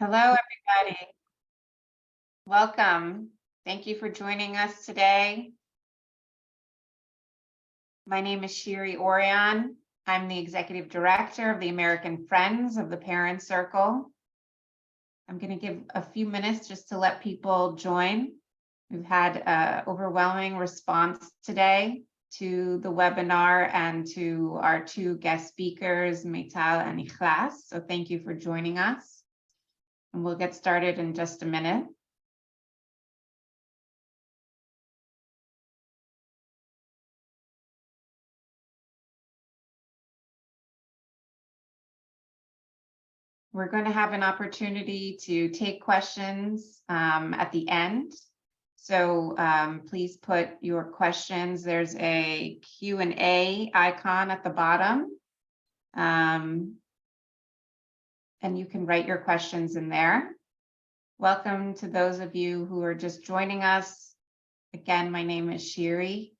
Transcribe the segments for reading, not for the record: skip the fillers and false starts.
Hello, everybody. Welcome. Thank you for joining us today. My name is Shiri Orion. I'm the Executive Director of the American Friends of the Parent Circle. I'm going to give a few minutes just to let people join. We've had an overwhelming response today to the webinar and to our two guest speakers, Meytal and Ikhlas. So thank you for joining us. And we'll get started in just a minute. We're going to have an opportunity to take questions at the end. So please put your questions. There's a Q&A icon at the bottom. And you can write your questions in there. Welcome to those of you who are just joining us. Again, my name is Shiri.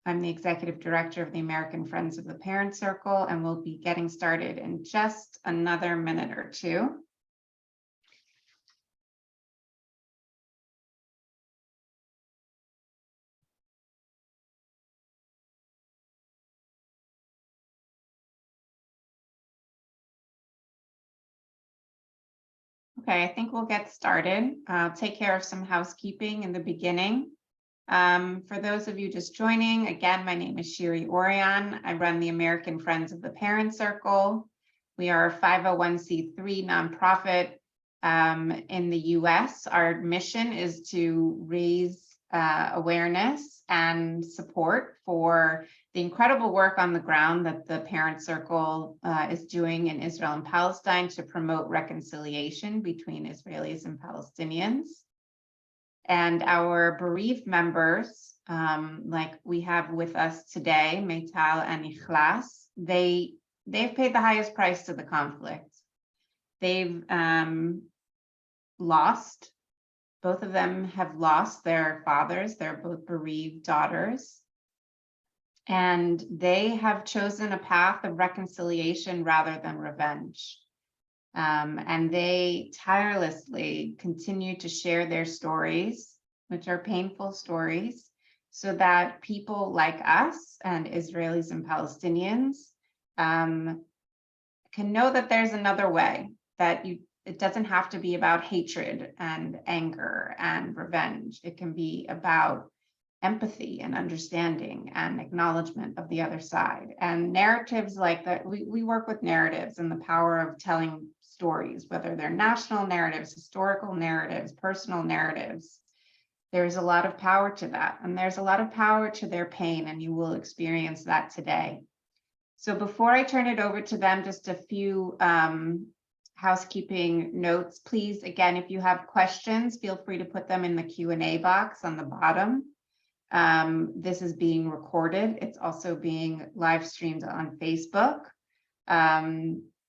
I'm the Executive Director of the American Friends of the Parent Circle, and we'll be getting started in just another minute or two. Okay, I think we'll get started. I'll take care of some housekeeping in the beginning. For those of you just joining, again, my name is Shiri Orion. I run the American Friends of the Parent Circle. We are a 501c3 nonprofit in the US. Our mission is to raise awareness and support for the incredible work on the ground that the Parent Circle is doing in Israel and Palestine to promote reconciliation between Israelis and Palestinians. And our bereaved members, like we have with us today, Meytal and Ikhlas, they've paid the highest price to the conflict. They've lost, both of them have lost their fathers. They're both bereaved daughters. And they have chosen a path of reconciliation rather than revenge. And they tirelessly continue to share their stories, which are painful stories, so that people like us and Israelis and Palestinians can know that there's another way, that it doesn't have to be about hatred and anger and revenge. It can be about empathy and understanding and acknowledgement of the other side. And narratives like that, we work with narratives and the power of telling stories, whether they're national narratives, historical narratives, personal narratives. There's a lot of power to that, and there's a lot of power to their pain, and you will experience that today. So before I turn it over to them, just a few housekeeping notes. Please, again, if you have questions, feel free to put them in the Q&A box on the bottom. This is being recorded. It's also being live streamed on Facebook.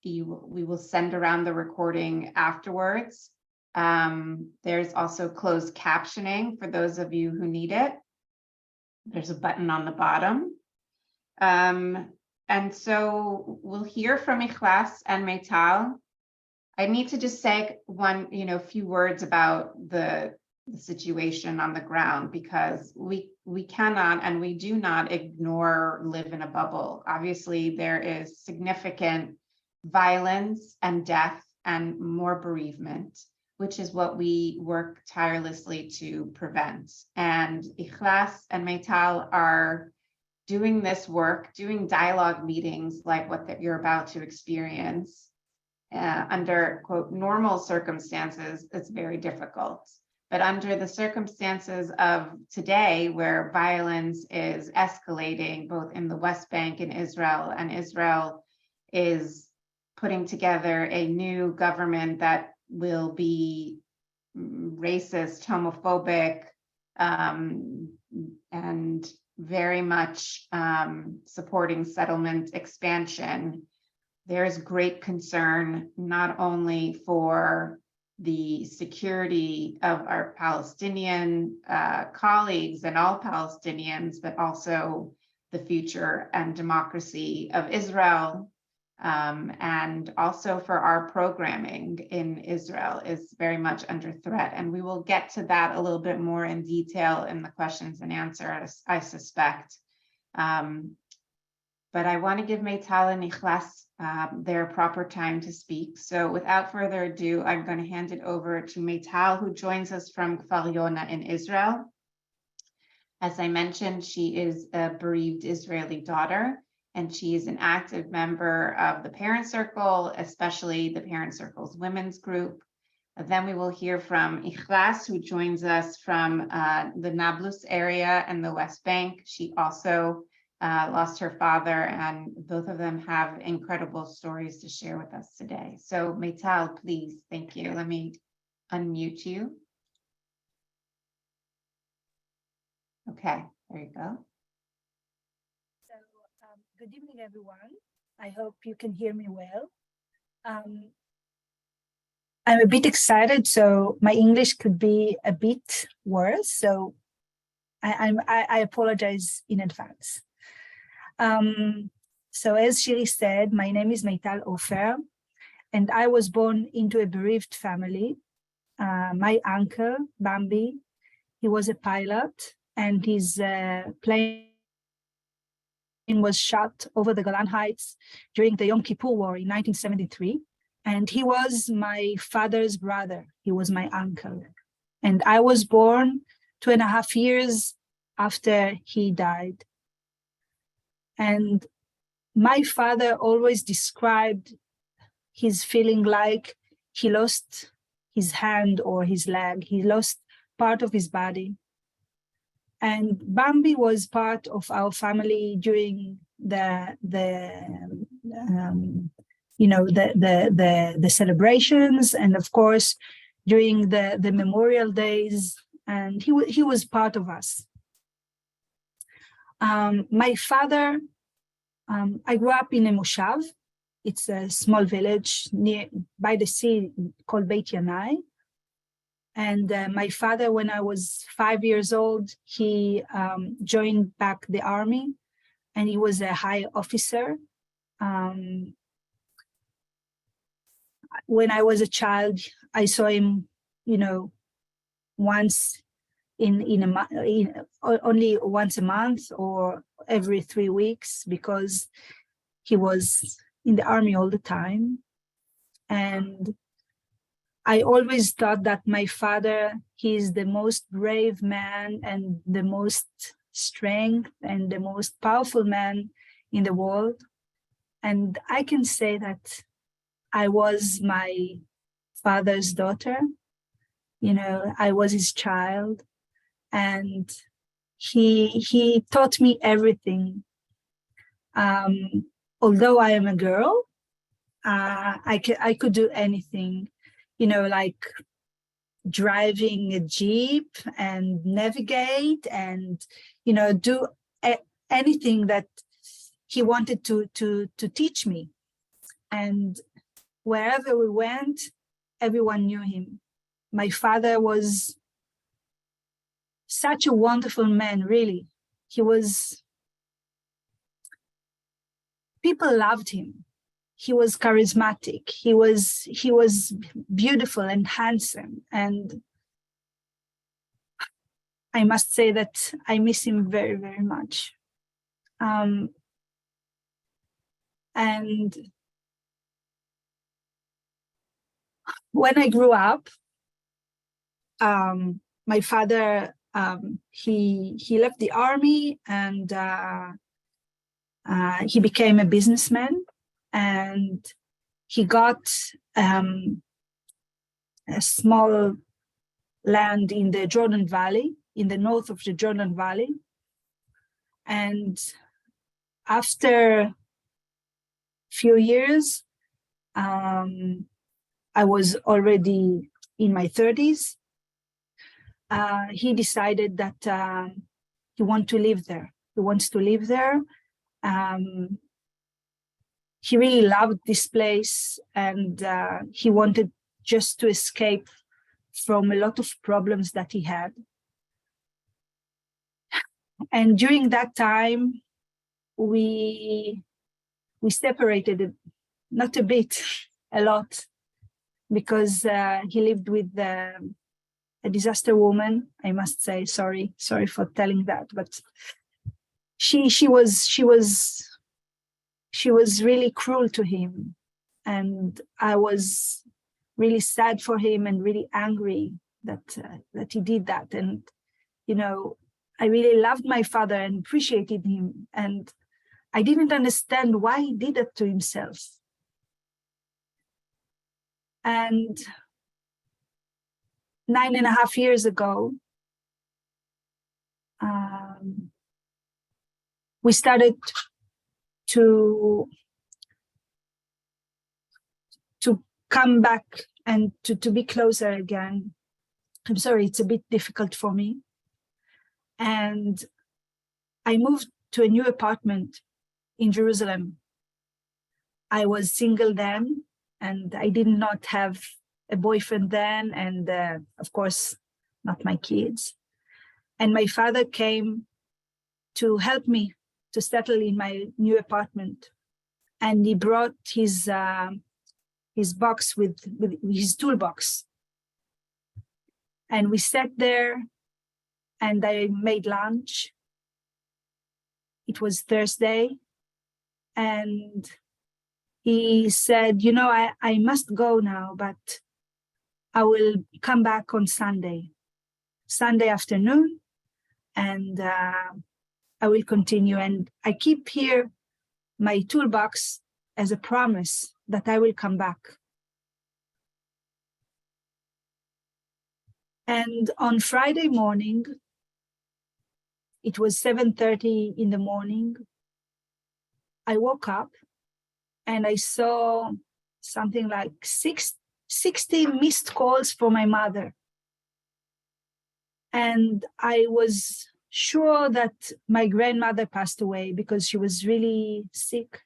We will send around the recording afterwards. There's also closed captioning for those of you who need it. There's a button on the bottom. And so we'll hear from Ikhlas and Meytal. I need to just say few words about the situation on the ground, because we cannot and we do not ignore live in a bubble. Obviously, there is significant violence and death and more bereavement, which is what we work tirelessly to prevent. And Ikhlas and Meytal are doing this work, doing dialogue meetings like what you're about to experience. Under, quote, normal circumstances, it's very difficult. But under the circumstances of today, where violence is escalating both in the West Bank and Israel is putting together a new government that will be racist, homophobic, and very much supporting settlement expansion, there's great concern not only for the security of our Palestinian colleagues and all Palestinians, but also the future and democracy of Israel. and also for our programming in Israel is very much under threat. And we will get to that a little bit more in detail in the questions and answers, I suspect. But I want to give Meytal and Ikhlas their proper time to speak. So without further ado, I'm going to hand it over to Meytal, who joins us from Kfar Yona in Israel. As I mentioned, she is a bereaved Israeli daughter, and she is an active member of the Parent Circle, especially the Parent Circle's women's group. Then we will hear from Ikhlas, who joins us from the Nablus area and the West Bank. She also lost her father, and both of them have incredible stories to share with us today. So Meytal, please, thank you. Let me unmute you. Okay, there you go. So, good evening, everyone. I hope you can hear me well. I'm a bit excited, so my English could be a bit worse. So I apologize in advance. So as Shiri said, my name is Meytal Ofer, and I was born into a bereaved family. My uncle, Bambi, he was a pilot, and his plane was shot over the Golan Heights during the Yom Kippur War in 1973. And he was my father's brother. He was my uncle. And I was born 2.5 years after he died. And my father always described his feeling like he lost his hand or his leg. He lost part of his body. And Bambi was part of our family during the celebrations, and of course during the memorial days, and he was part of us. My father, I grew up in a moshav. It's a small village near by the sea called Beit Yanai. And my father, when I was 5 years old, he joined back the army, and he was a high officer. When I was a child, I saw him, once only once a month or every 3 weeks, because he was in the army all the time. And I always thought that my father, he is the most brave man and the most strength and the most powerful man in the world. And I can say that I was my father's daughter. I was his child, and he taught me everything. Although I am a girl, I could do anything, like driving a jeep and navigate and do anything that he wanted to teach me. And wherever we went, everyone knew him. My father was such a wonderful man, really. People loved him. He was charismatic. He was beautiful and handsome. And I must say that I miss him very, very much. And when I grew up, my father, he left the army, and he became a businessman, and he got a small land in the Jordan Valley, in the north of the Jordan Valley. And after a few years, I was already in my 30s. He decided that he wants to live there. He really loved this place, and he wanted just to escape from a lot of problems that he had. And during that time, we separated not a bit, a lot, because he lived with a disaster woman, I must say. Sorry for telling that, but she was really cruel to him, and I was really sad for him and really angry that he did that. And I really loved my father and appreciated him, and I didn't understand why he did that to himself. And 9.5 years ago, we started to come back and to be closer again. I'm sorry, it's a bit difficult for me. And I moved to a new apartment in Jerusalem. I was single then, and I did not have a boyfriend then, and of course, not my kids. And my father came to help me to settle in my new apartment. And he brought his box with his toolbox. And we sat there, and I made lunch. It was Thursday, and he said, I must go now, but I will come back on Sunday afternoon, and I will continue. And I keep here my toolbox as a promise that I will come back. And on Friday morning, it was 7:30 in the morning, I woke up and I saw something like 60 missed calls from my mother. And I was sure that my grandmother passed away because she was really sick.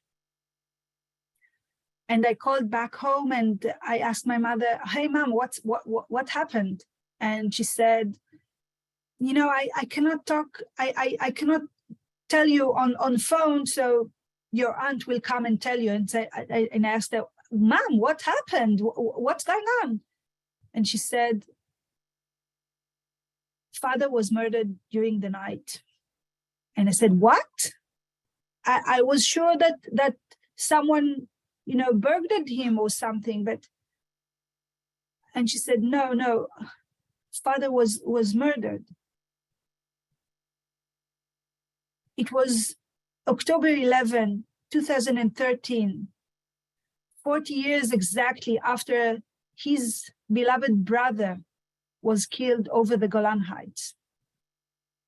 And I called back home and I asked my mother, "Hey, Mom, what happened?" And she said, I cannot talk. I cannot tell you on phone, so your aunt will come and tell you. And I asked her, "Mom, what happened? What's going on?" And she said, "Father was murdered during the night." And I said, "What?" I was sure that someone, burglared him or something, but. And she said, no, Father was murdered. It was October 11, 2013, 40 years exactly after his beloved brother was killed over the Golan Heights.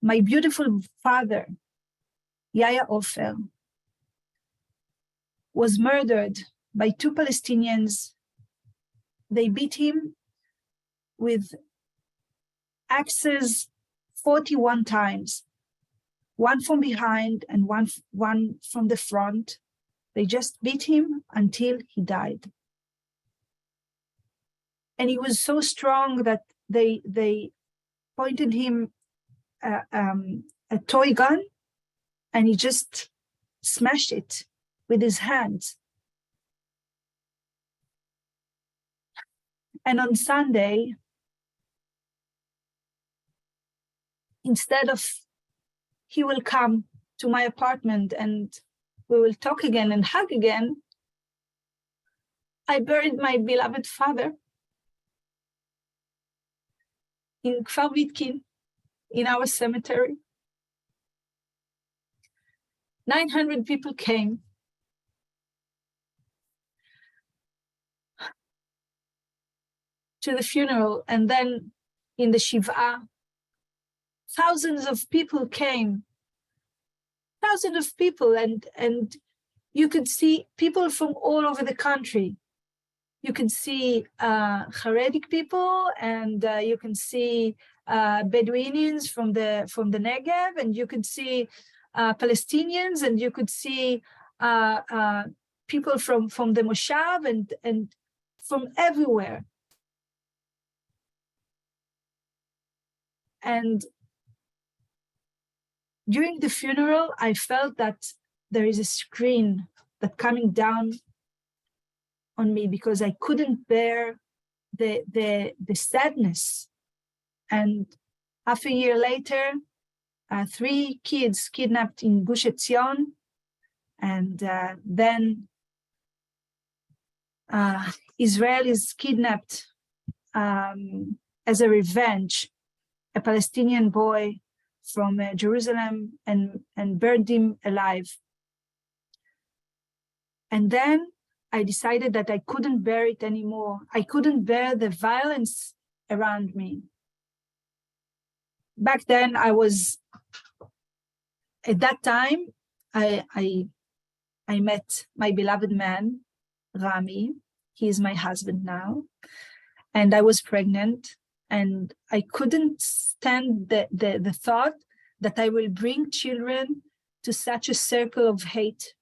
My beautiful father, Ofer, was murdered by 2 Palestinians. They beat him with axes 41 times, one from behind and one from the front. They just beat him until he died. And he was so strong that they pointed him a toy gun, and he just smashed it with his hands. And on Sunday, instead of he will come to my apartment and we will talk again and hug again, I buried my beloved father in Kfar Vitkin, in our cemetery. 900 people came. To the funeral, and then in the Shiva, thousands of people came. Thousands of people, and you could see people from all over the country. You can see Haredi people, and you can see Bedouinians from the Negev, and you could see Palestinians, and you could see people from the Moshav and from everywhere. And during the funeral, I felt that there is a screen that coming down on me because I couldn't bear the sadness. And half a year later, 3 kids kidnapped in Gush Etzion, and then Israelis kidnapped as a revenge a Palestinian boy from Jerusalem and burned him alive. And then I decided that I couldn't bear it anymore. I couldn't bear the violence around me. Back then, at that time, I met my beloved man, Rami. He is my husband now. And I was pregnant, and I couldn't stand the thought that I will bring children to such a circle of hate.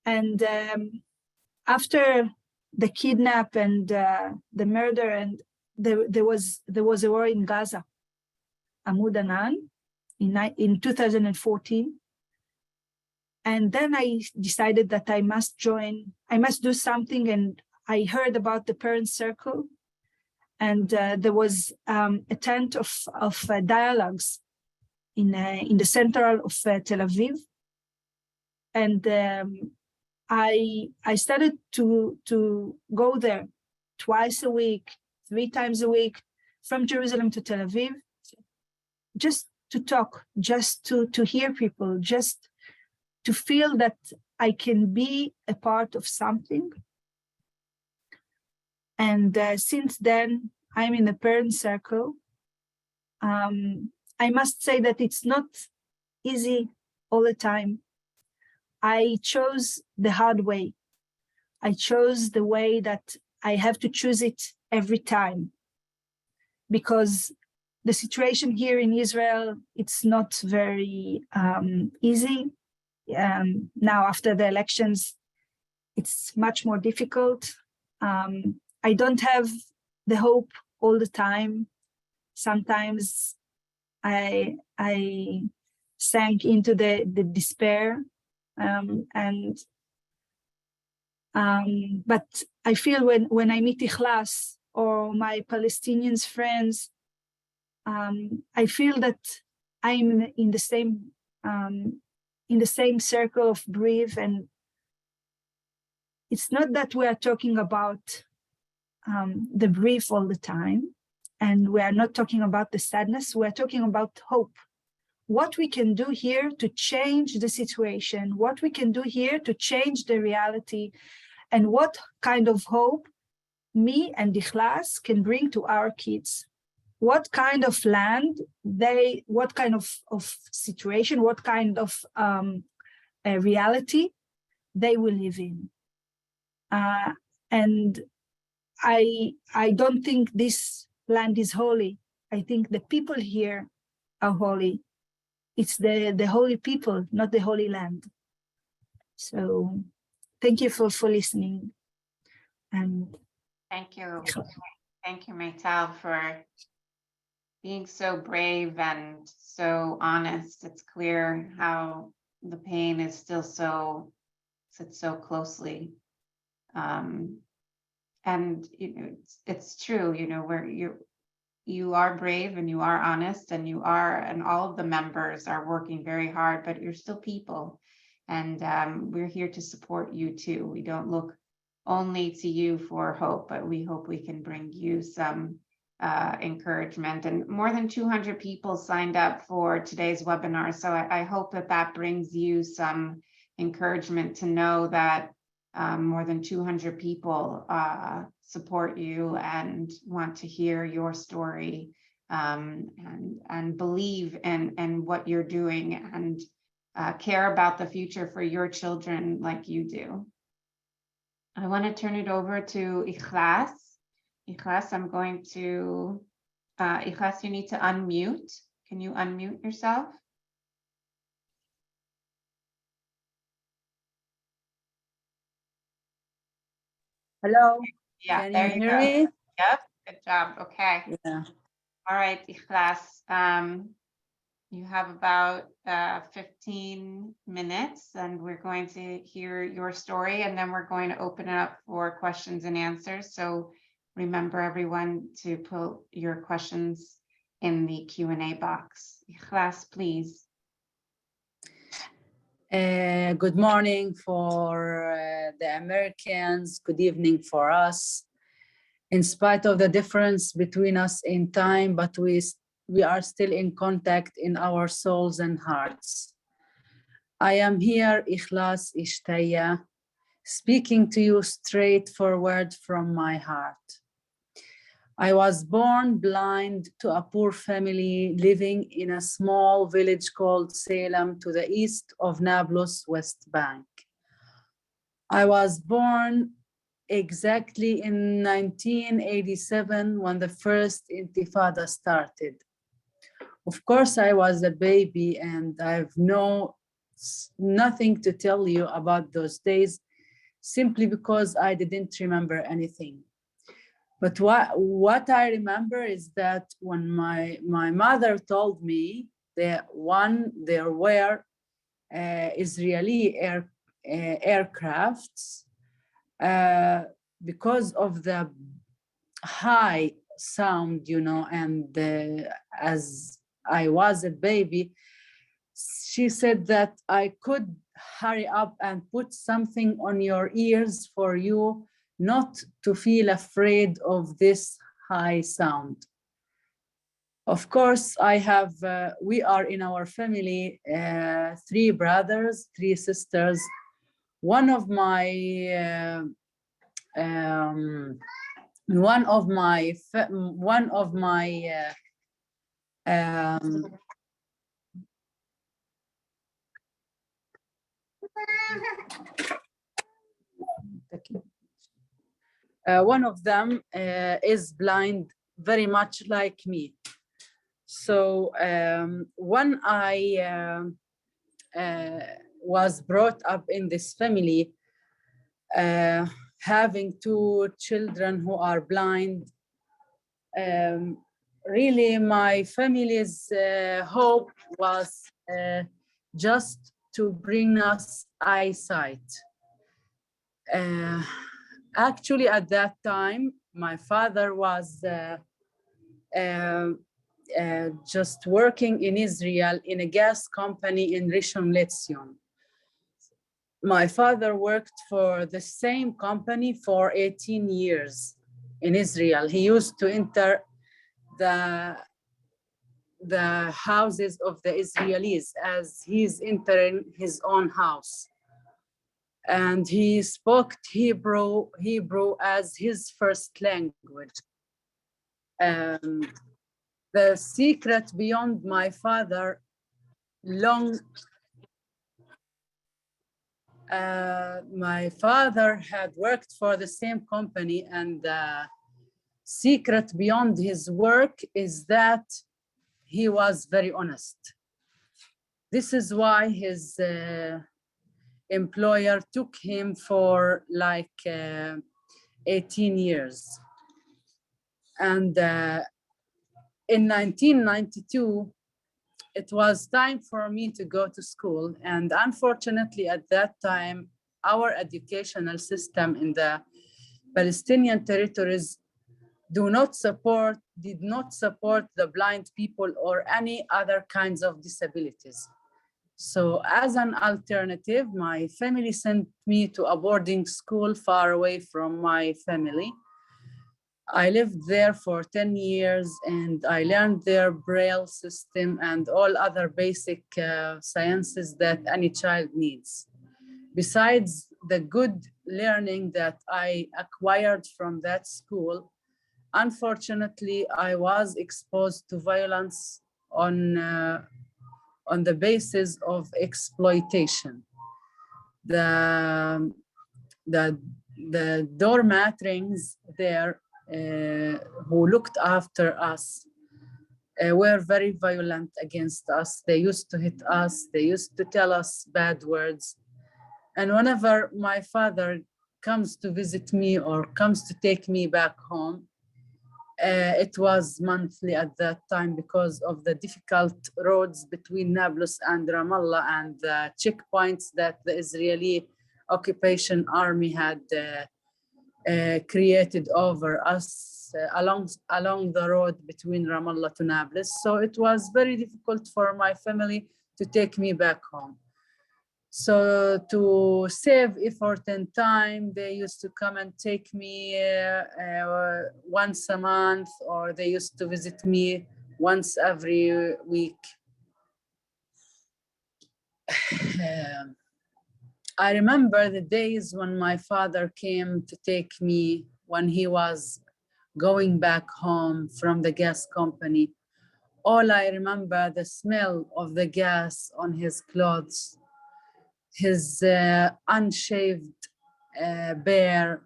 And after the kidnap and the murder, and there was a war in Gaza, Amud Anan, in 2014. And then I decided that I must do something. And I heard about the parent circle. And there was a tent of dialogues in the center of Tel Aviv. And I started to go there twice a week, 3 times a week, from Jerusalem to Tel Aviv, just to talk, just to hear people, just to feel that I can be a part of something. And since then, I'm in the parent circle. I must say that it's not easy all the time. I chose the hard way. I chose the way that I have to choose it every time, because the situation here in Israel, it's not very easy. Now, after the elections, it's much more difficult. I don't have the hope all the time. Sometimes I sank into the despair. But I feel when I meet Ikhlas or my Palestinian friends, I feel that I'm in the same circle of grief. And it's not that we are talking about the grief all the time, and we are not talking about the sadness. We are talking about hope. What we can do here to change the situation, what we can do here to change the reality, and what kind of hope me and Ikhlas can bring to our kids. What kind of land what kind of situation, what kind of reality they will live in. And I don't think this land is holy. I think the people here are holy. It's the holy people, not the holy land. So thank you for listening. And thank you. Thank you, Meytal, for being so brave and so honest. It's clear how the pain is still sits so closely. And it's true, where you are brave and you are honest and all of the members are working very hard, but you're still people. And we're here to support you too. We don't look only to you for hope, but we hope we can bring you some encouragement. And more than 200 people signed up for today's webinar. So I hope that brings you some encouragement to know that more than 200 people support you and want to hear your story and believe in what you're doing and care about the future for your children like you do. I want to turn it over to Ikhlas. Ikhlas, I'm going to, Ikhlas, you need to unmute. Can you unmute yourself? Hello. Yeah, Can there you you hear go. me? Yep, good job. Okay. Yeah. All right, Ikhlas. You have about 15 minutes, and we're going to hear your story, and then we're going to open it up for questions and answers. So remember, everyone, to put your questions in the Q&A box. Ikhlas, please. Good morning for the Americans. Good evening for us. In spite of the difference between us in time, but we are still in contact in our souls and hearts. I am here, Ikhlas, Ishtaya, speaking to you straightforward from my heart. I was born blind to a poor family living in a small village called Salem to the east of Nablus, West Bank. I was born exactly in 1987 when the first Intifada started. Of course, I was a baby and I have nothing to tell you about those days simply because I didn't remember anything. But what I remember is that when my mother told me that there were Israeli aircrafts, because of the high sound, you know, and as I was a baby, she said that I could hurry up and put something on your ears for you not to feel afraid of this high sound. Of course, we are in our family, 3 brothers, 3 sisters. One of my one of them is blind, very much like me. So when I was brought up in this family, having 2 children who are blind, really my family's hope was just to bring us eyesight. Actually, at that time, my father was just working in Israel in a gas company in Rishon LeZion. My father worked for the same company for 18 years in Israel. He used to enter the houses of the Israelis as he's entering his own house. And he spoke Hebrew as his first language. The secret beyond my father my father had worked for the same company, and the secret beyond his work is that he was very honest. This is why his employer took him for like 18 years. And in 1992, it was time for me to go to school. And unfortunately, at that time, our educational system in the Palestinian territories did not support the blind people or any other kinds of disabilities. So as an alternative, my family sent me to a boarding school far away from my family. I lived there for 10 years and I learned their Braille system and all other basic sciences that any child needs. Besides the good learning that I acquired from that school, unfortunately, I was exposed to violence on the basis of exploitation. The dormitories there who looked after us were very violent against us. They used to hit us. They used to tell us bad words. And whenever my father comes to visit me or comes to take me back home, It was monthly at that time because of the difficult roads between Nablus and Ramallah and the checkpoints that the Israeli occupation army had created over us along the road between Ramallah to Nablus. So it was very difficult for my family to take me back home. So to save effort and time, they used to come and take me once a month, or they used to visit me once every week. I remember the days when my father came to take me when he was going back home from the gas company. All I remember, the smell of the gas on his clothes, his unshaved bear,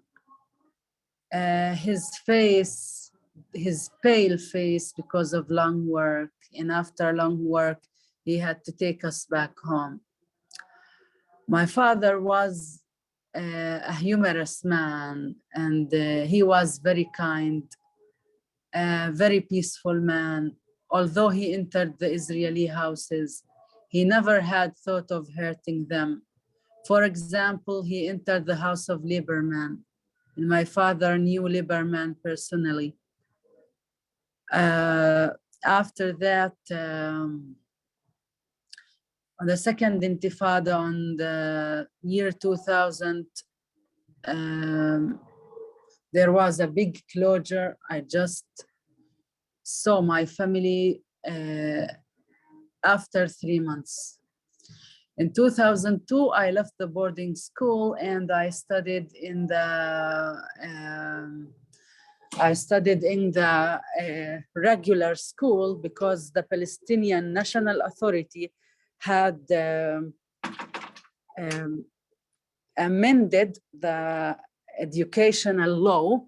his face, his pale face because of long work. And after long work, he had to take us back home. My father was a humorous man, and he was very kind, a very peaceful man. Although he entered the Israeli houses, he never had thought of hurting them. For example, he entered the house of Lieberman, and my father knew Lieberman personally. After that, on the second Intifada on the year 2000, there was a big closure. I just saw my family after 3 months. In 2002, I left the boarding school and I studied in the regular school because the Palestinian National Authority had amended the educational law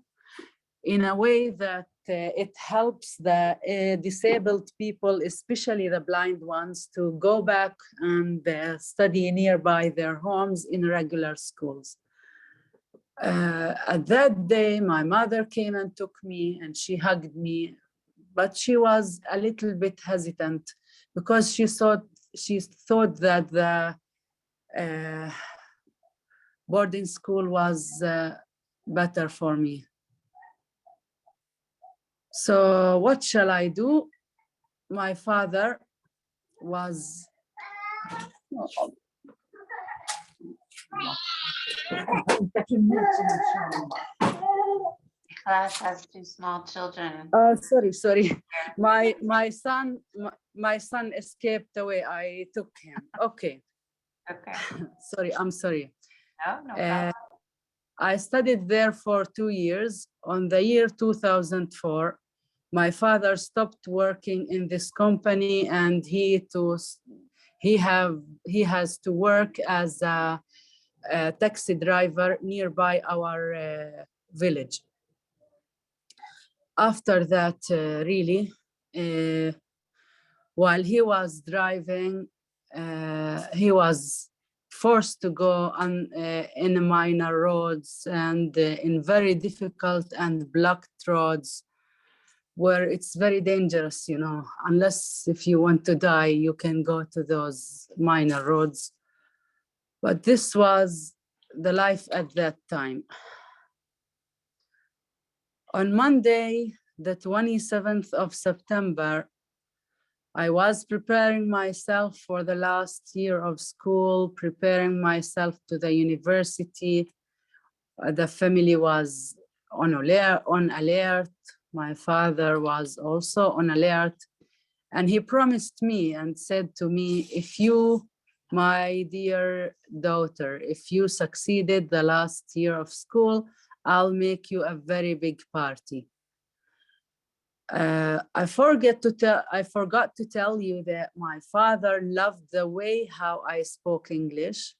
in a way that it helps the disabled people, especially the blind ones, to go back and study nearby their homes in regular schools. At that day, my mother came and took me and she hugged me, but she was a little bit hesitant because she thought that the boarding school was better for me. So what shall I do? My father was Ikhlas has 2 small children. Sorry. My son escaped away. I took him. Okay. Okay. I'm sorry. No problem. I studied there for 2 years. On the year 2004, my father stopped working in this company, and he has to work as a taxi driver nearby our village. After that, while he was driving, he was forced to go on in minor roads and in very difficult and blocked roads where it's very dangerous, you know, unless if you want to die, you can go to those minor roads. But this was the life at that time. On Monday, the 27th of September, I was preparing myself for the last year of school, preparing myself to the university. The family was on alert. My father was also on alert. And he promised me and said to me, if you, my dear daughter, if you succeeded the last year of school, I'll make you a very big party. I forgot to tell you that my father loved the way how I spoke English.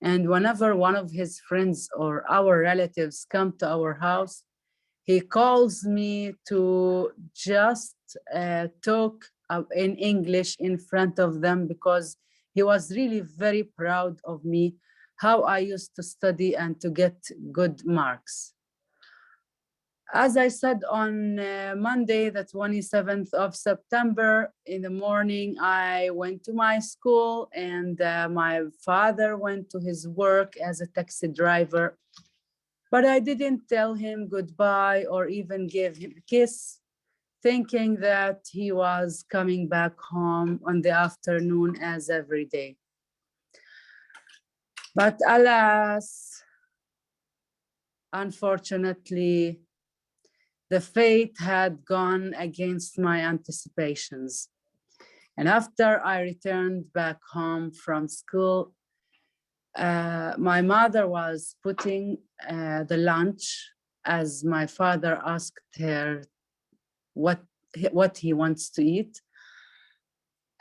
And whenever one of his friends or our relatives come to our house, he calls me to just talk in English in front of them because he was really very proud of me, how I used to study and to get good marks. As I said, on Monday, the 27th of September, in the morning, I went to my school, and my father went to his work as a taxi driver. But I didn't tell him goodbye or even give him a kiss, thinking that he was coming back home on the afternoon as every day. But alas, unfortunately, the fate had gone against my anticipations. And after I returned back home from school, my mother was putting the lunch, as my father asked her what he wants to eat.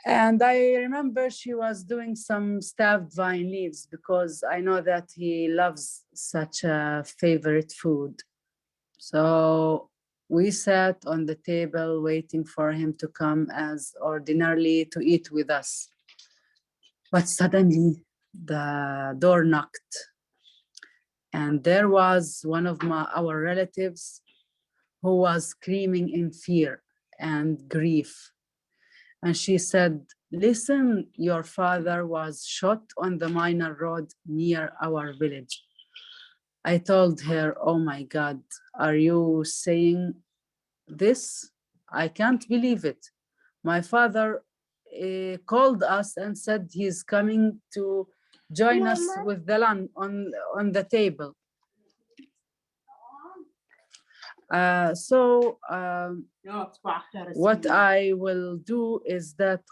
And I remember she was doing some stuffed vine leaves, because I know that he loves such a favorite food. So we sat on the table waiting for him to come as ordinarily to eat with us. But suddenly the door knocked, and there was one of our relatives who was screaming in fear and grief. And she said, "Listen, your father was shot on the minor road near our village." I told her, "Oh my God, are you saying this? I can't believe it. My father called us and said he's coming to join us with the lunch on the table." What I will do is that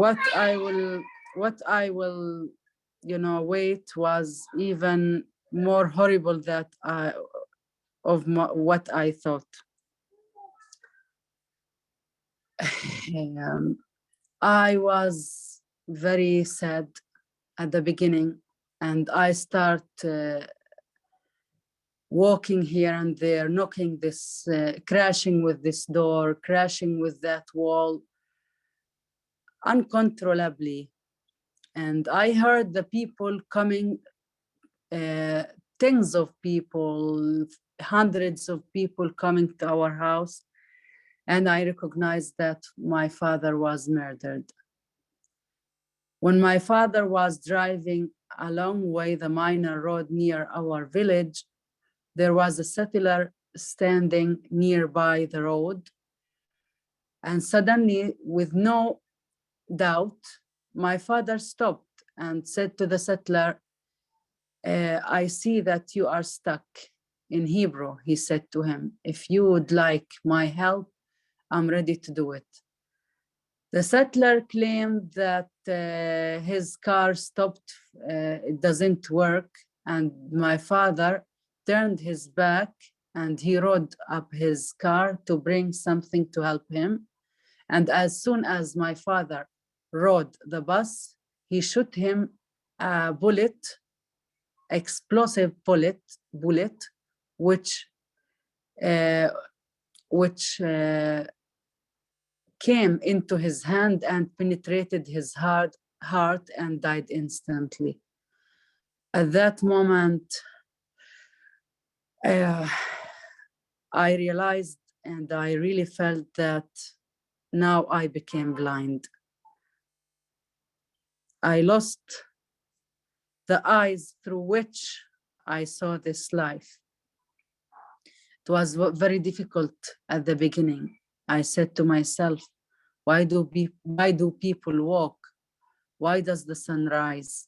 what I will wait was even more horrible that what I thought. I was very sad at the beginning, and I start walking here and there, knocking this, crashing with this door, crashing with that wall, uncontrollably. And I heard the people coming, tens of people, hundreds of people coming to our house. And I recognized that my father was murdered. When my father was driving a long way, the minor road near our village, there was a settler standing nearby the road. And suddenly, with no doubt, my father stopped and said to the settler, "I see that you are stuck." In Hebrew, he said to him, "If you would like my help, I'm ready to do it." The settler claimed that his car stopped, it doesn't work, and my father turned his back and he rode up his car to bring something to help him. And as soon as my father rode the bus, he shot him a bullet, explosive bullet, which came into his hand and penetrated his heart and died instantly. At that moment, I realized and I really felt that now I became blind. I lost the eyes through which I saw this life. It was very difficult at the beginning. I said to myself, why do people walk? Why does the sun rise?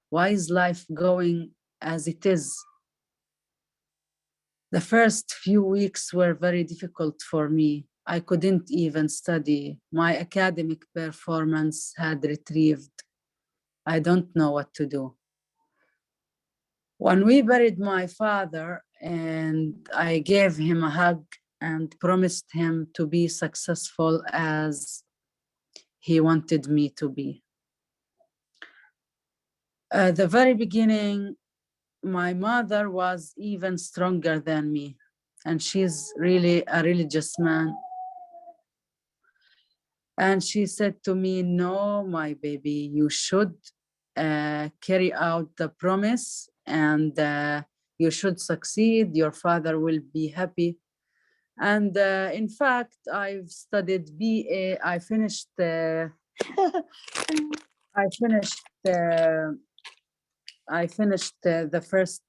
Why is life going as it is? The first few weeks were very difficult for me. I couldn't even study. My academic performance had retrieved. I don't know what to do. When we buried my father, and I gave him a hug and promised him to be successful as he wanted me to be. At the very beginning, my mother was even stronger than me, and she's really a religious man. And she said to me, "No, my baby, you should carry out the promise and you should succeed, your father will be happy. And in fact, I've studied BA. I finished I finished the first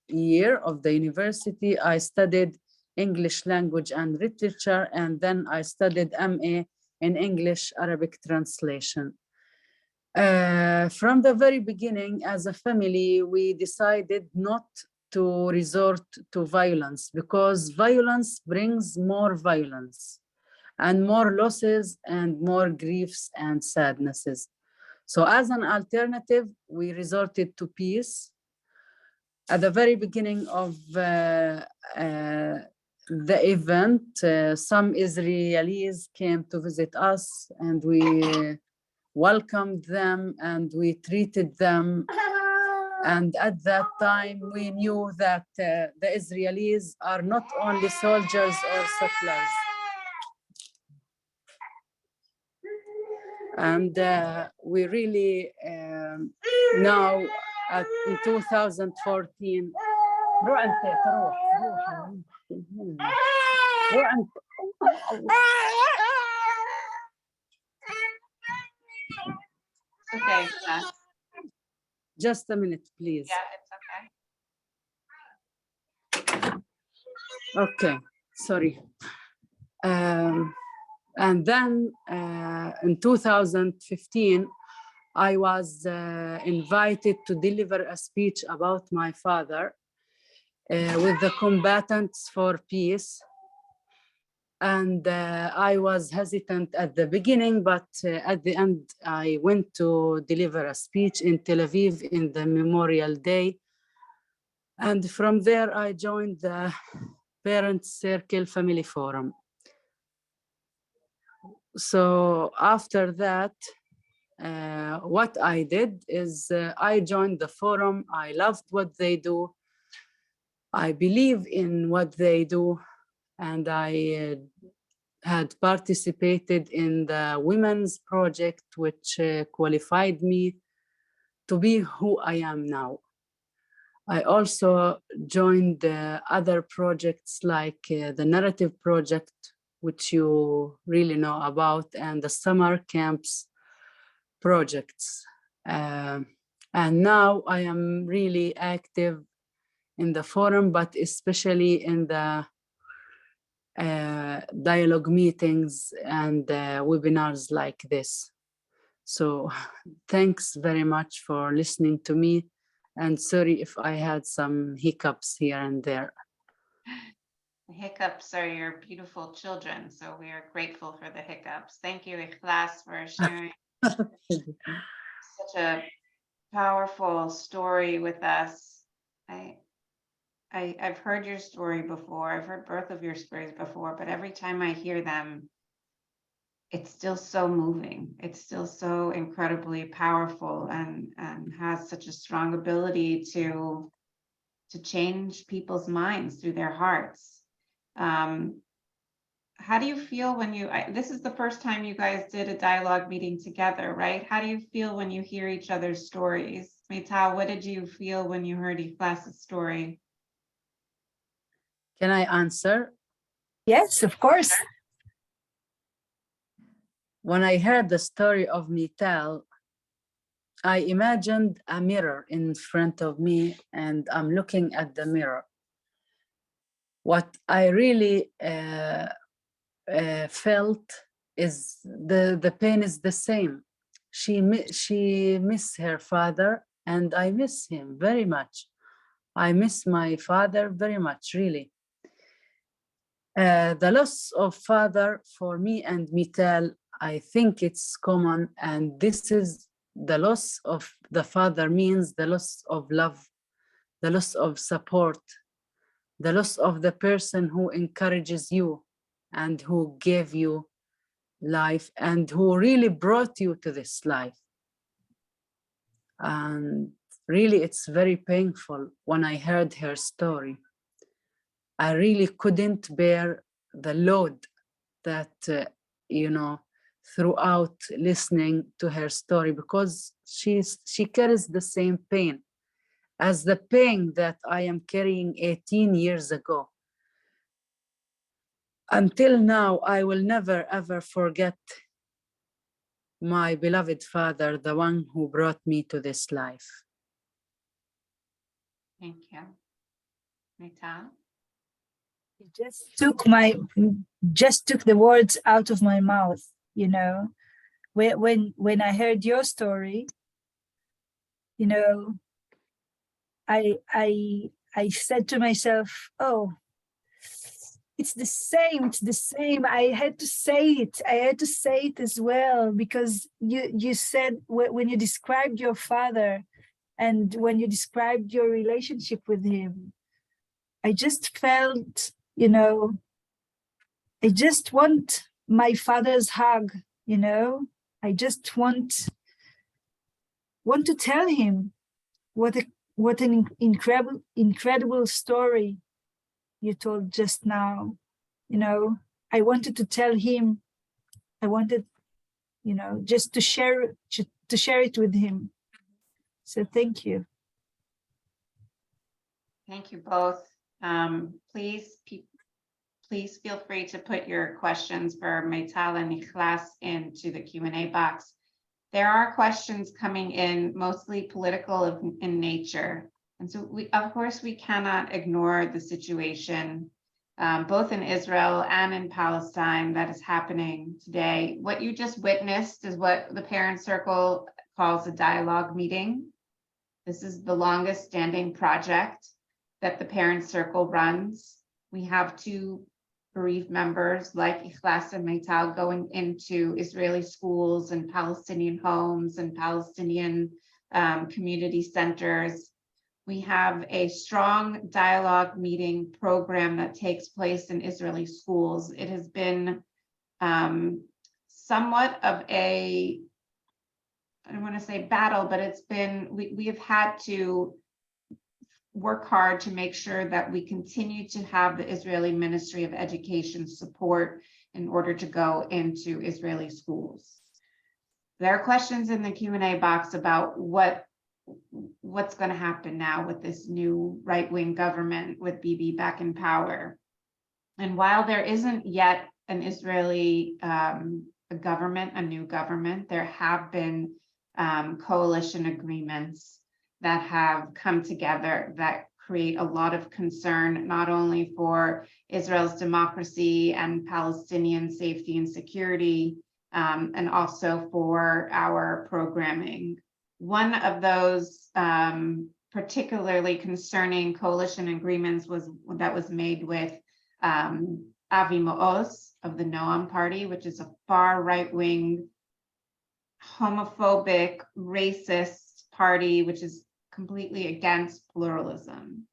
year of the university. I studied English language and literature, and then I studied MA in English Arabic translation. From the very beginning, as a family, we decided not to resort to violence, because violence brings more violence and more losses and more griefs and sadnesses. So as an alternative, we resorted to peace. At the very beginning of the event, some Israelis came to visit us, and we welcomed them and we treated them. And at that time, we knew that the Israelis are not only soldiers or settlers. And we really, now in 2014, Okay, yeah, just a minute, please. it's okay. Okay, sorry. And then in 2015, I was invited to deliver a speech about my father with the combatants for peace. And I was hesitant at the beginning, but at the end, I went to deliver a speech in Tel Aviv in the Memorial Day. And from there, I joined the Parents Circle Family Forum. So after that, what I did is I joined the forum. I loved what they do. I believe in what they do. And I had participated in the women's project, which qualified me to be who I am now. I also joined other projects like the Narrative Project, which you really know about, and the summer camps projects. And now I am really active in the forum, but especially in the dialogue meetings and webinars like this. So thanks very much for listening to me. And sorry if I had some hiccups here and there. The hiccups are your beautiful children, so we are grateful for the hiccups. Thank you, Ikhlas, for sharing such a powerful story with us. I've heard your story before. I've heard both of your stories before, but every time I hear them, it's still so moving. It's still so incredibly powerful and has such a strong ability to change people's minds through their hearts. How do you feel when this is the first time you guys did a dialogue meeting together, right? How do you feel when you hear each other's stories? Meytal, what did you feel when you heard Ikhlas' story? Can I answer? Yes, of course. When I heard the story of Meytal, I imagined a mirror in front of me, and I'm looking at the mirror. What I really felt is the pain is the same. She miss her father, and I miss him very much. I miss my father very much, really. The loss of father for me and Meytal, I think it's common, and this is the loss of the father means the loss of love, the loss of support, the loss of the person who encourages you and who gave you life and who really brought you to this life. And really, it's very painful when I heard her story. I really couldn't bear the load that, throughout listening to her story, because she carries the same pain. as the pain that I am carrying 18 years ago. Until now, I will never ever forget my beloved father, the one who brought me to this life. Thank you. Meytal? You just took the words out of my mouth, you know. When I heard your story, you know, I said to myself, oh, it's the same. I had to say it as well, because you said, when you described your father and when you described your relationship with him, I just felt, you know, I just want my father's hug, you know. I just want to tell him what an incredible story you told just now. You know, I wanted to tell him, I wanted, you know, just to share it with him. So thank you. Thank you both. Please feel free to put your questions for Meytal and Ikhlas into the Q&A box. There are questions coming in, mostly political in nature. And so of course, we cannot ignore the situation, both in Israel and in Palestine, that is happening today. What you just witnessed is what the Parent Circle calls a dialogue meeting. This is the longest standing project that the Parent Circle runs. We have two bereaved members like Ikhlas and Meytal going into Israeli schools and Palestinian homes and Palestinian community centers. We have a strong dialogue meeting program that takes place in Israeli schools. It has been somewhat of a, I don't want to say battle, but it's been, we have had to work hard to make sure that we continue to have the Israeli Ministry of Education support in order to go into Israeli schools. There are questions in the Q&A box about what's going to happen now with this new right-wing government with Bibi back in power. And while there isn't yet an Israeli government, a new government, there have been coalition agreements that have come together that create a lot of concern, not only for Israel's democracy and Palestinian safety and security, and also for our programming. One of those particularly concerning coalition agreements was made with Avi Maoz of the Noam Party, which is a far right-wing, homophobic, racist party, which is completely against pluralism.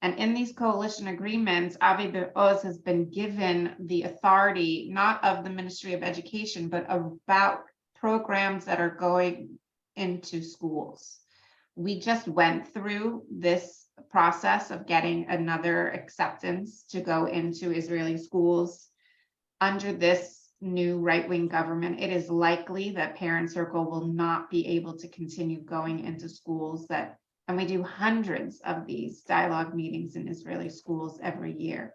And in these coalition agreements, Avi Maoz has been given the authority, not of the Ministry of Education, but about programs that are going into schools. We just went through this process of getting another acceptance to go into Israeli schools. Under this new right-wing government, it is likely that Parent Circle will not be able to continue going into schools and we do hundreds of these dialogue meetings in Israeli schools every year.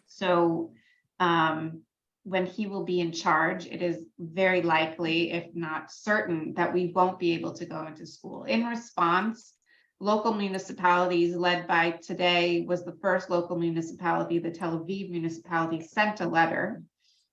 So when he will be in charge, it is very likely, if not certain, that we won't be able to go into school. In response, local municipalities led by today was the first local municipality, the Tel Aviv municipality, sent a letter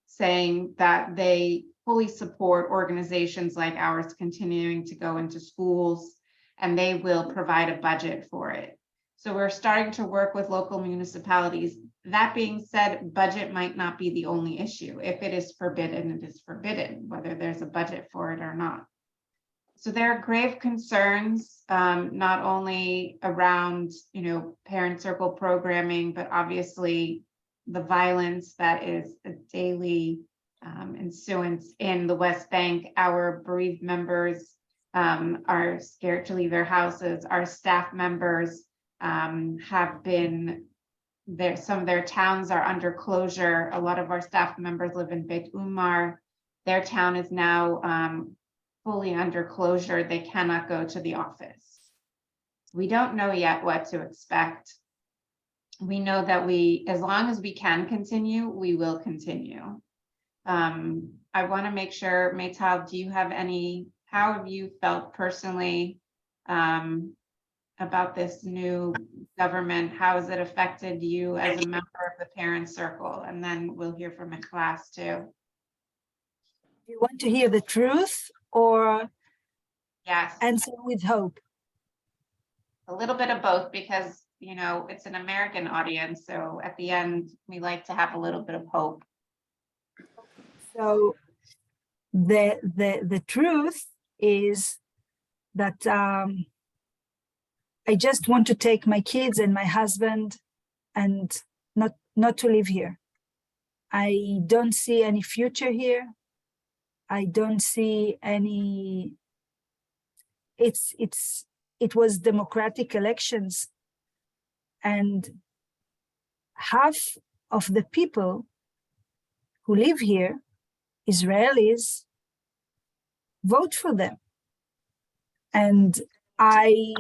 saying that they fully support organizations like ours continuing to go into schools, and they will provide a budget for it. So we're starting to work with local municipalities. That being said, budget might not be the only issue. If it is forbidden, it is forbidden, whether there's a budget for it or not. So there are grave concerns, not only around, Parent Circle programming, but obviously the violence that is a daily ensuance in the West Bank. Our bereaved members are scared to leave their houses. Our staff members have been there. Some of their towns are under closure. A lot of our staff members live in Beit Umar. Their town is now fully under closure. They cannot go to the office. we don't know yet what to expect. We know that as long as we can continue, we will continue. I want to make sure, Meytal, do you have how have you felt personally about this new government? How has it affected you as a member of the parent circle? And then we'll hear from Ikhlas too. You want to hear the truth or Yes, answer with hope? a little bit of both, because it's an American audience. So at the end, we like to have a little bit of hope. So the truth is that I just want to take my kids and my husband and not to live here. I don't see any future here. I don't see any. It was democratic elections, and half of the people who live here, Israelis, vote for them. And I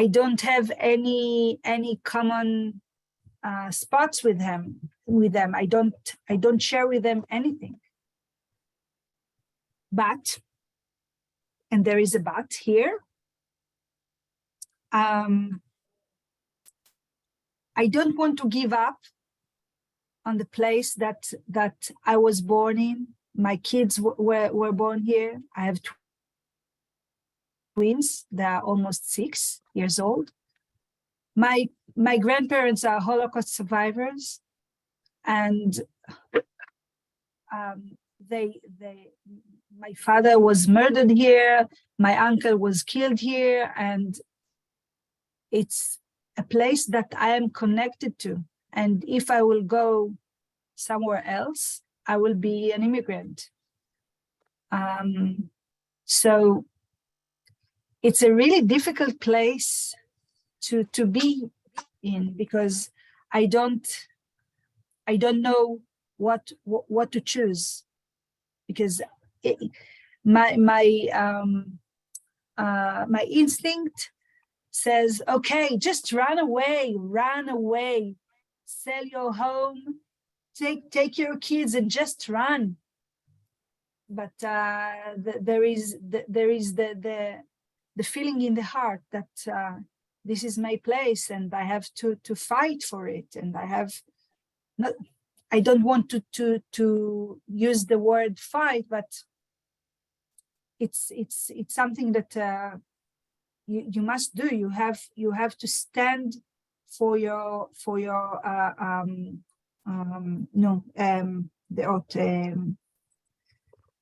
don't have any common spots with them. I don't share with them anything. But, and there is a but here, I don't want to give up on the place that I was born in. My kids were born here. I have twins. They are almost 6 years old. My grandparents are Holocaust survivors, and my father was murdered here. My uncle was killed here, and it's a place that I am connected to. And if I will go somewhere else, I will be an immigrant. So it's a really difficult place to be in, because I don't know what to choose, because my instinct says, okay, just run away, sell your home, take your kids and just run. But there is the feeling in the heart that this is my place and I have to fight for it. And I don't want to use the word fight, but it's something that you must do. You have to stand for your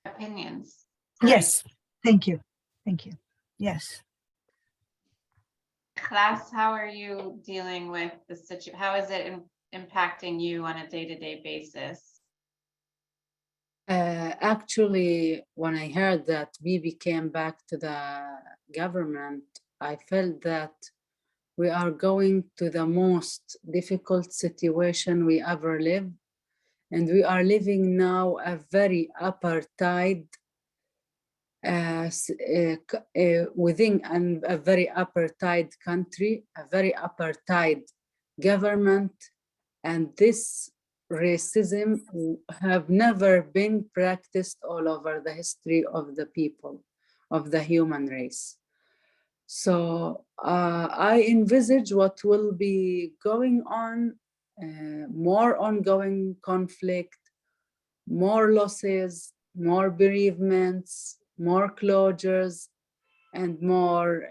Opinions. Yes, thank you. Yes. Ikhlas, how are you dealing with the situation? How is it impacting you on a day-to-day basis? Actually, when I heard that Bibi came back to the government, I felt that we are going to the most difficult situation we ever lived. And we are living now a very apartheid, within a very apartheid country, a very apartheid government. And this racism have never been practiced all over the history of the people, of the human race. So I envisage what will be going on, more ongoing conflict, more losses, more bereavements, more closures, and more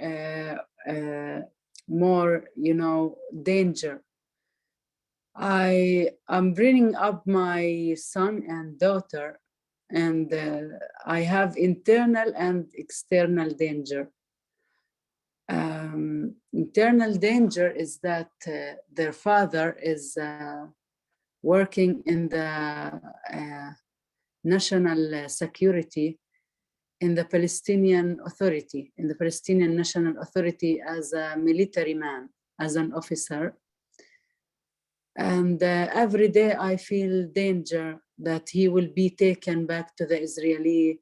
danger. I am bringing up my son and daughter, and I have internal and external danger. Internal danger is that their father is working in the national security in the Palestinian Authority, in the Palestinian National Authority, as a military man, as an officer. And every day I feel danger that he will be taken back to the Israeli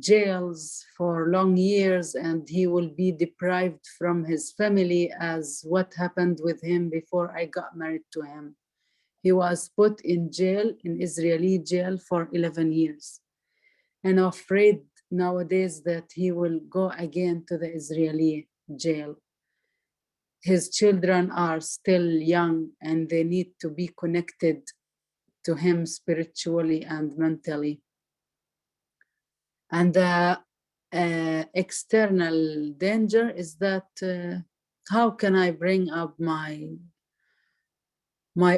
jails for long years, and he will be deprived from his family, as what happened with him before I got married to him. He was put in jail, in Israeli jail, for 11 years. And afraid nowadays that he will go again to the Israeli jail. His children are still young and they need to be connected to him spiritually and mentally. And the external danger is that how can I bring up my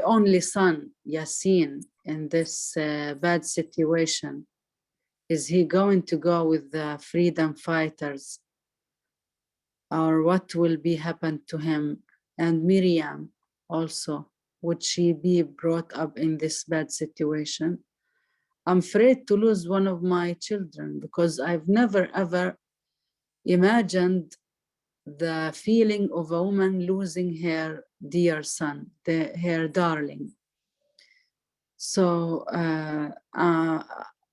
only son, Yasin, in this bad situation? Is he going to go with the freedom fighters? Or what will be happen to him? And Miriam also, would she be brought up in this bad situation? I'm afraid to lose one of my children because I've never ever imagined the feeling of a woman losing her dear son, her darling. So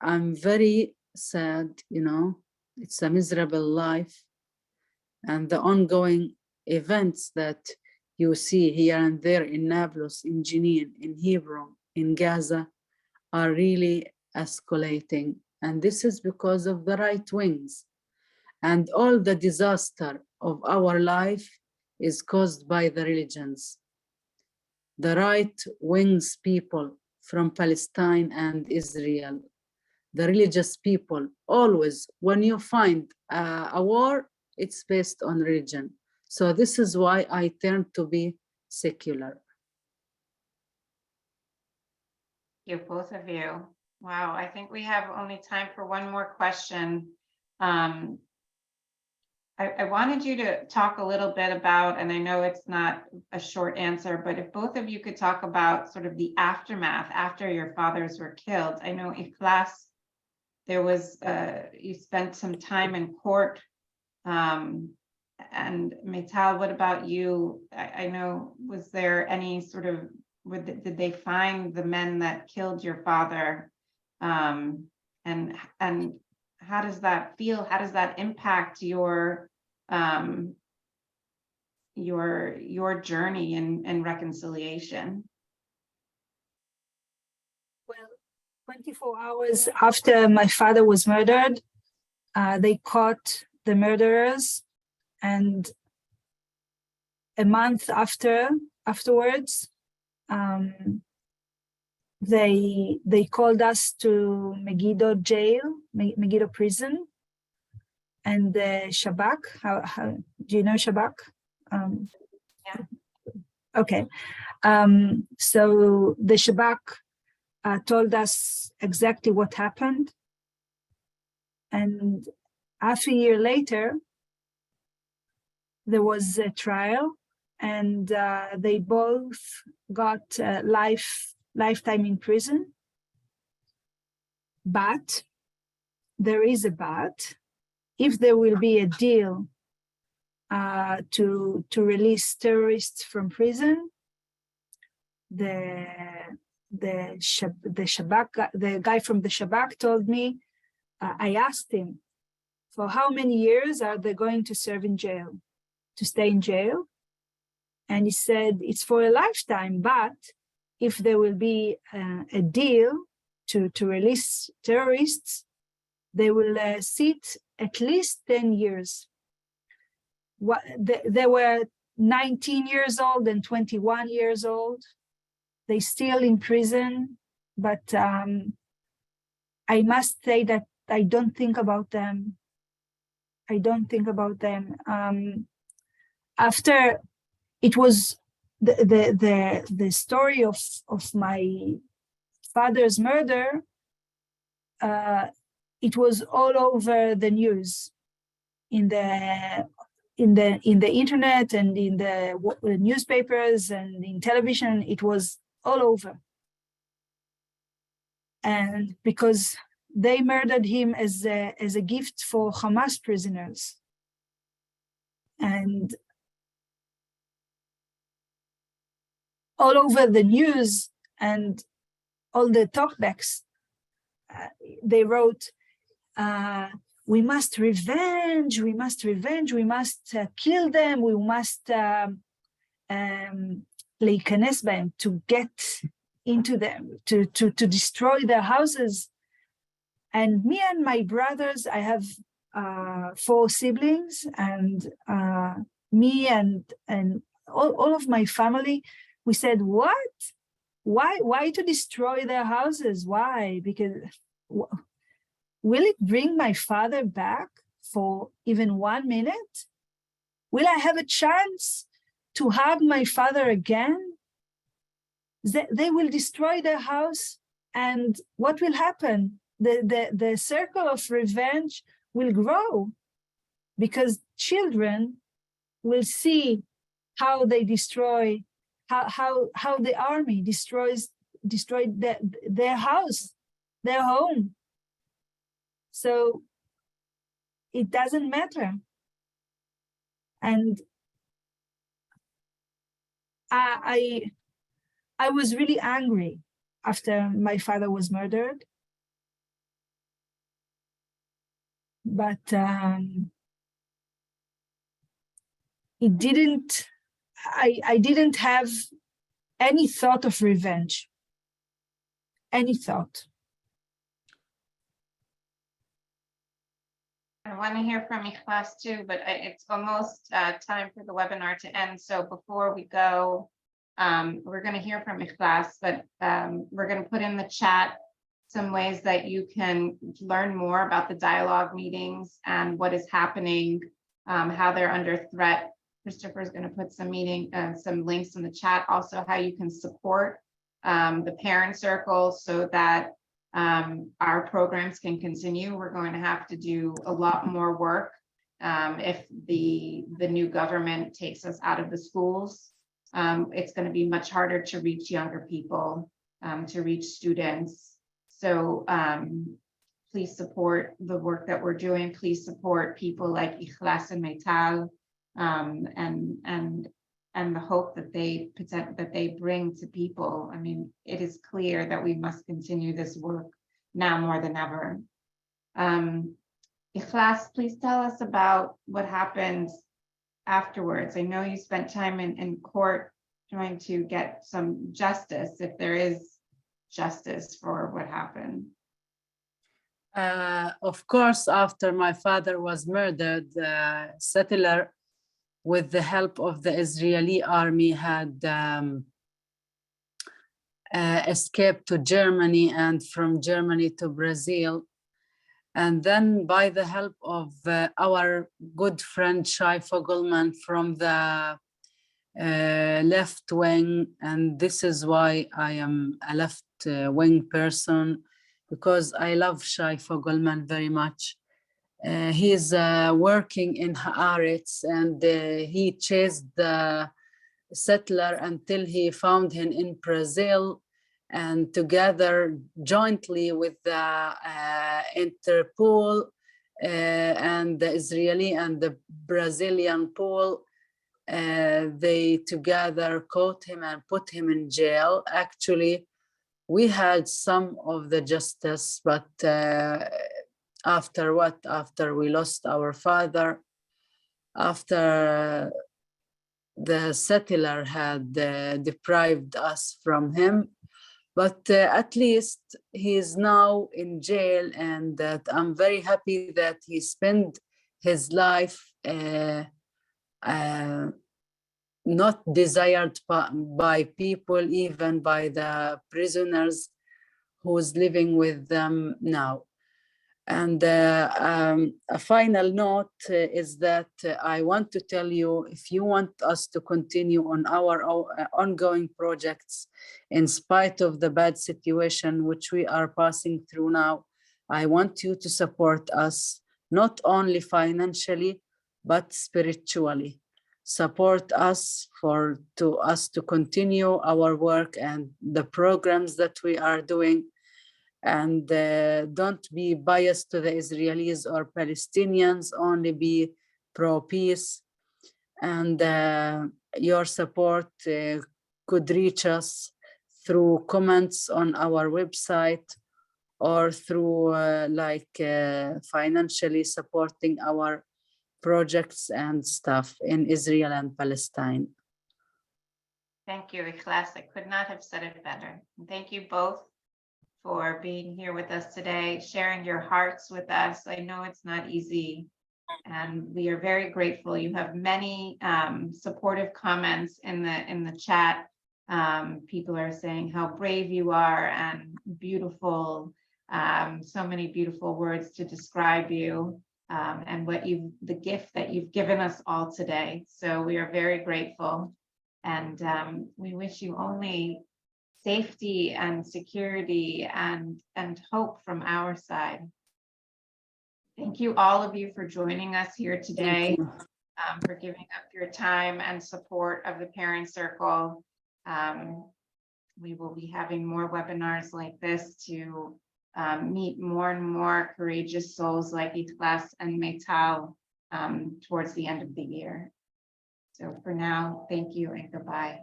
I'm very sad, you know, it's a miserable life. And the ongoing events that you see here and there in Nablus, in Jenin, in Hebron, in Gaza, are really escalating. And this is because of the right wings. And all the disaster of our life is caused by the religions. The right wings people from Palestine and Israel, the religious people, always, when you find a war, it's based on religion. So this is why I turned to be secular. You, both of you. Wow, I think we have only time for one more question. I wanted you to talk a little bit about, and I know it's not a short answer, but if both of you could talk about sort of the aftermath after your fathers were killed. I know Ikhlas, there was, you spent some time in court. And Meytal, what about you? I know, was there any sort of, did they find the men that killed your father? And how does that feel? How does that impact your journey in reconciliation? Well, 24 hours after my father was murdered, they caught the murderers, and a month afterwards, they called us to Megiddo jail, Megiddo prison, and the Shabak. How do you know Shabak? Yeah. Okay. So the Shabak told us exactly what happened, and half a year later, there was a trial, and they both got lifetime in prison. But there is a but. If there will be a deal to release terrorists from prison, the Shabak, the guy from the Shabak told me, I asked him, for how many years are they going to serve in jail, to stay in jail? And he said, it's for a lifetime, but if there will be a deal to release terrorists, they will sit at least 10 years. They were 19 years old and 21 years old. They still in prison, but I must say that I don't think about them. I don't think about them. After it was the story of my father's murder, it was all over the news, in the internet and in the newspapers and in television. It was all over. And because they murdered him as a gift for Hamas prisoners. And all over the news and all the talkbacks, they wrote, we must revenge, we must revenge, we must kill them, we must להיכנס בהם, to get into them, to destroy their houses. And me and my brothers, I have 4 siblings, and me and all of my family, we said, what? Why to destroy their houses? Why? Because will it bring my father back for even 1 minute? Will I have a chance to hug my father again? They will destroy their house, and what will happen? The circle of revenge will grow, because children will see how they destroy, how the army destroyed their house, their home. So it doesn't matter. And I was really angry after my father was murdered. But it didn't, I didn't have any thought of revenge, any thought. I want to hear from Ikhlas too, but it's almost time for the webinar to end. So before we go, we're going to hear from Ikhlas, but we're going to put in the chat some ways that you can learn more about the dialogue meetings and what is happening, how they're under threat. Christopher is going to put some links in the chat, also how you can support the parent circle so that our programs can continue. We're going to have to do a lot more work if the new government takes us out of the schools. It's going to be much harder to reach younger people, to reach students. So please support the work that we're doing. Please support people like Ikhlas and Meytal, and the hope that they bring to people. I mean, it is clear that we must continue this work now more than ever. Ikhlas, please tell us about what happened afterwards. I know you spent time in court trying to get some justice, if there is justice for what happened. Of course, after my father was murdered, the settler, with the help of the Israeli army, had escaped to Germany, and from Germany to Brazil. And then by the help of our good friend Shai Fogelman from the left wing, and this is why I am a left wing person, because I love Shai Fogelman very much. He's working in Haaretz, and he chased the settler until he found him in Brazil, and together jointly with the Interpol and the Israeli and the Brazilian Pol, they together caught him and put him in jail. Actually, we had some of the justice, but after we lost our father, after the settler had deprived us from him, but at least he is now in jail, and that I'm very happy that he spent his life not desired by people, even by the prisoners who's living with them now. And a final note is that I want to tell you, if you want us to continue on our ongoing projects, in spite of the bad situation which we are passing through now, I want you to support us, not only financially, but spiritually. Support us to continue our work and the programs that we are doing. And don't be biased to the Israelis or Palestinians, only be pro-peace. And your support could reach us through comments on our website, or through financially supporting our projects and stuff in Israel and Palestine. Thank you, Ikhlas. I could not have said it better. And thank you both for being here with us today, sharing your hearts with us. I know it's not easy, and we are very grateful. You have many supportive comments in the chat. People are saying how brave you are and beautiful. So many beautiful words to describe you, and the gift that you've given us all today. So we are very grateful, and we wish you only safety and security and hope from our side. Thank you, all of you, for joining us here today, for giving up your time and support of the Parent Circle. We will be having more webinars like this to meet more and more courageous souls like Ikhlas and Meytal towards the end of the year. So for now, thank you and goodbye.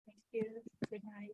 Thank you. Good night.